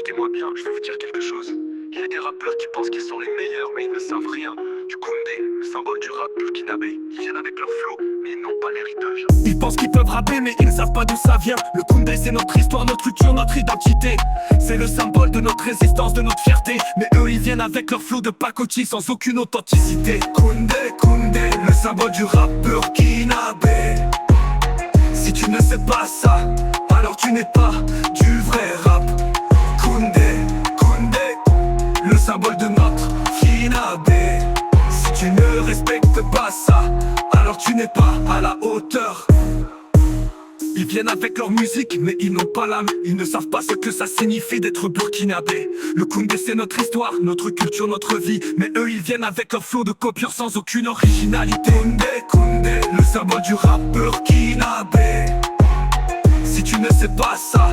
écoutez-moi bien, je vais vous dire quelque chose. Il y a des rappeurs qui pensent qu'ils sont les meilleurs, mais ils ne savent rien. Du Koundé, le symbole du rap burkinabé. Ils viennent avec leur flow, mais ils n'ont pas l'héritage. Ils pensent qu'ils peuvent rapper, mais ils ne savent pas d'où ça vient. Le Koundé, c'est notre histoire, notre culture, notre identité. C'est le symbole de notre résistance, de notre fierté. Mais eux, ils viennent avec leur flow de pacotille, sans aucune authenticité. Koundé, Koundé, le symbole du rap burkinabé. Si tu ne sais pas ça, alors tu n'es pas du vrai rap. Koundé, Koundé, le symbole de notre Kinabé. Si tu ne respectes pas ça, alors tu n'es pas à la hauteur. Ils viennent avec leur musique, mais ils n'ont pas l'âme. Ils ne savent pas ce que ça signifie d'être burkinabé. Le Koundé, c'est notre histoire, notre culture, notre vie. Mais eux, ils viennent avec leur flow de copieur sans aucune originalité. Koundé, Koundé, le symbole du rap burkinabé. Si tu ne sais pas ça,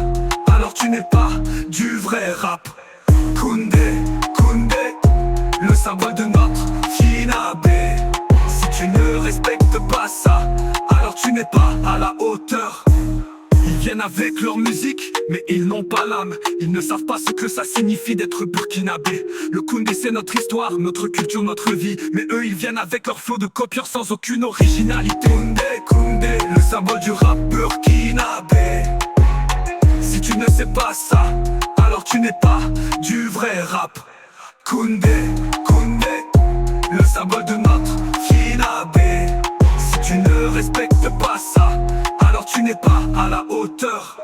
alors tu n'es pas du vrai rap. Koundé, Koundé, le symbole de notre Kinabé. Si tu ne respectes pas ça, alors tu n'es pas à la hauteur. Ils viennent avec leur musique, mais ils n'ont pas l'âme. Ils ne savent pas ce que ça signifie d'être burkinabé. Le Koundé, c'est notre histoire, notre culture, notre vie. Mais eux, ils viennent avec leur flow de copieur sans aucune originalité. Koundé, Koundé, le symbole du rap burkinabé. Si tu ne sais pas ça, alors tu n'es pas du vrai rap. Koundé, Koundé, le symbole de notre Kinabé. Si tu ne respectes pas ça, alors tu n'es pas à la hauteur.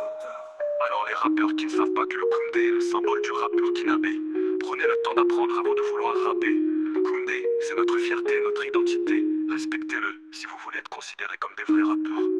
Alors les rappeurs qui ne savent pas que le Koundé est le symbole du rap burkinabé, prenez le temps d'apprendre avant de vouloir rapper. Le Koundé, c'est notre fierté, notre identité. Respectez-le si vous voulez être considérés comme des vrais rappeurs.